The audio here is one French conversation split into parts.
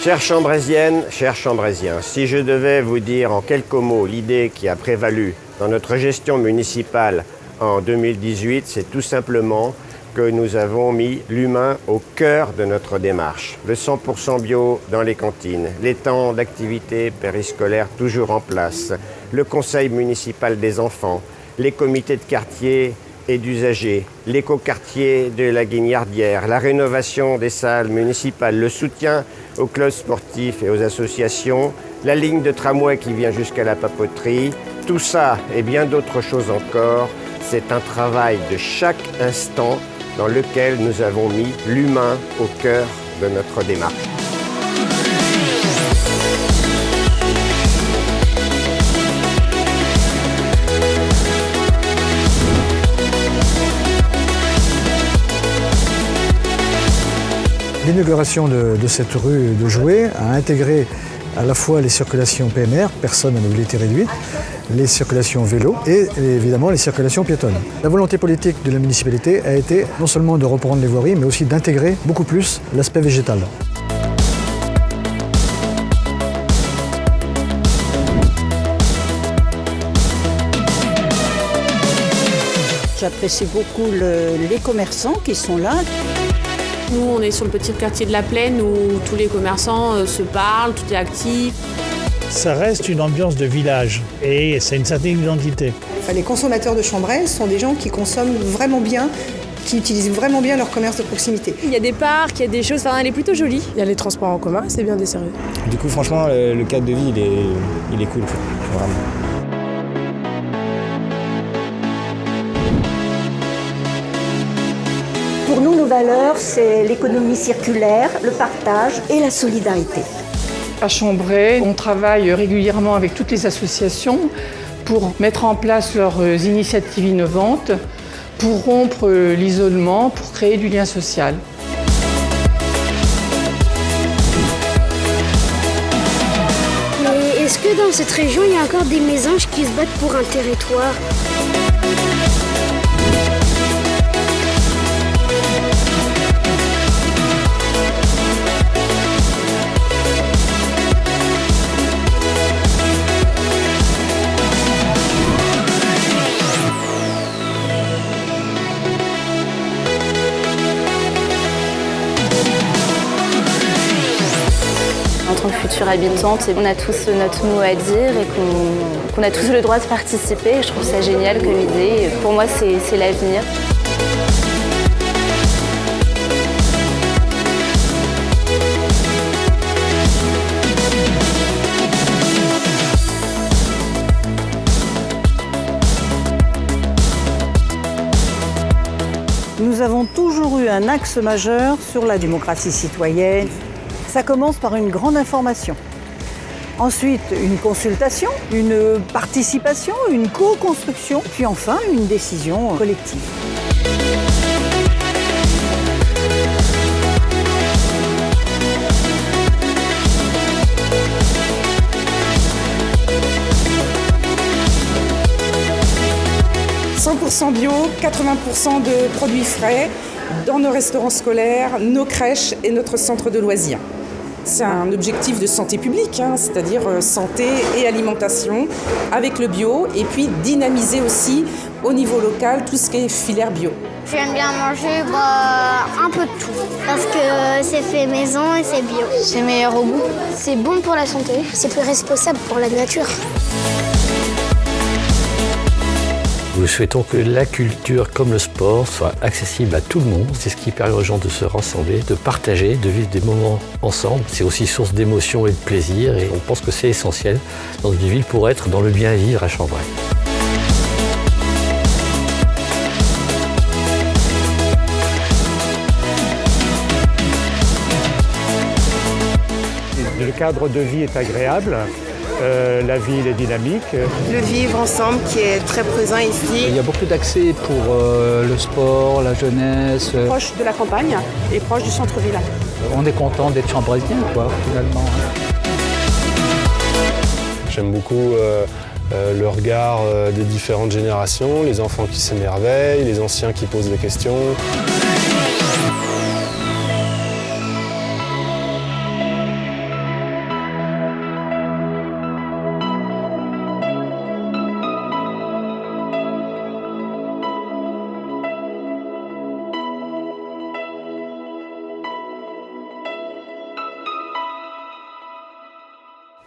Chères Chambrésiennes, chers Chambrésiens, si je devais vous dire en quelques mots l'idée qui a prévalu dans notre gestion municipale en 2018, c'est tout simplement que nous avons mis l'humain au cœur de notre démarche. Le 100% bio dans les cantines, les temps d'activité périscolaire toujours en place, le conseil municipal des enfants, les comités de quartier et d'usagers, l'écoquartier de la Guignardière, la rénovation des salles municipales, le soutien aux clubs sportifs et aux associations, la ligne de tramway qui vient jusqu'à la papeterie, tout ça et bien d'autres choses encore, c'est un travail de chaque instant dans lequel nous avons mis l'humain au cœur de notre démarche. L'inauguration de cette rue de Joué a intégré à la fois les circulations PMR, personnes à mobilité réduite, les circulations vélo et évidemment les circulations piétonnes. La volonté politique de la municipalité a été non seulement de reprendre les voiries, mais aussi d'intégrer beaucoup plus l'aspect végétal. J'apprécie beaucoup les commerçants qui sont là. Nous, on est sur le petit quartier de la Plaine où tous les commerçants se parlent, tout est actif. Ça reste une ambiance de village et c'est une certaine identité. Les consommateurs de Chambray sont des gens qui consomment vraiment bien, qui utilisent vraiment bien leur commerce de proximité. Il y a des parcs, il y a des choses, elle est plutôt jolie. Il y a les transports en commun, c'est bien desservi. Du coup, franchement, le cadre de vie, il est cool, vraiment. Pour nous, nos valeurs, c'est l'économie circulaire, le partage et la solidarité. À Chambray, on travaille régulièrement avec toutes les associations pour mettre en place leurs initiatives innovantes, pour rompre l'isolement, pour créer du lien social. Mais est-ce que dans cette région, il y a encore des mésanges qui se battent pour un territoire ? En tant que future habitante, on a tous notre mot à dire et qu'on a tous le droit de participer. Je trouve ça génial comme idée. Pour moi, c'est l'avenir. Nous avons toujours eu un axe majeur sur la démocratie citoyenne. Ça commence par une grande information. Ensuite, une consultation, une participation, une co-construction, puis enfin, une décision collective. « 100% bio, 80% de produits frais dans nos restaurants scolaires, nos crèches et notre centre de loisirs. C'est un objectif de santé publique, c'est-à-dire santé et alimentation avec le bio et puis dynamiser aussi au niveau local tout ce qui est filière bio. J'aime bien manger un peu de tout parce que c'est fait maison et c'est bio. C'est meilleur au goût. C'est bon pour la santé. C'est plus responsable pour la nature. Nous souhaitons que la culture comme le sport soit accessible à tout le monde. C'est ce qui permet aux gens de se rassembler, de partager, de vivre des moments ensemble. C'est aussi source d'émotion et de plaisir et on pense que c'est essentiel dans une ville pour être dans le bien-vivre à Chambray. Le cadre de vie est agréable. La ville est dynamique. Le vivre ensemble qui est très présent ici. Il y a beaucoup d'accès pour le sport, la jeunesse. Proche de la campagne et proche du centre-ville. On est content d'être chambraisien, finalement. J'aime beaucoup le regard des différentes générations, les enfants qui s'émerveillent, les anciens qui posent des questions.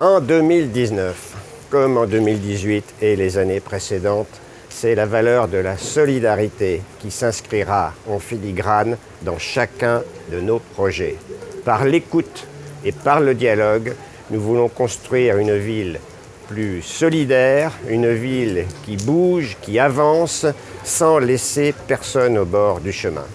En 2019, comme en 2018 et les années précédentes, c'est la valeur de la solidarité qui s'inscrira en filigrane dans chacun de nos projets. Par l'écoute et par le dialogue, nous voulons construire une ville plus solidaire, une ville qui bouge, qui avance, sans laisser personne au bord du chemin.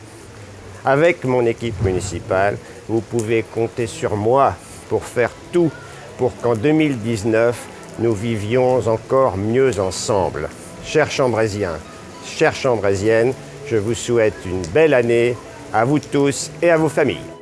Avec mon équipe municipale, vous pouvez compter sur moi pour faire tout pour qu'en 2019, nous vivions encore mieux ensemble. Chers Chambrésiens, chères Chambrésiennes, je vous souhaite une belle année à vous tous et à vos familles.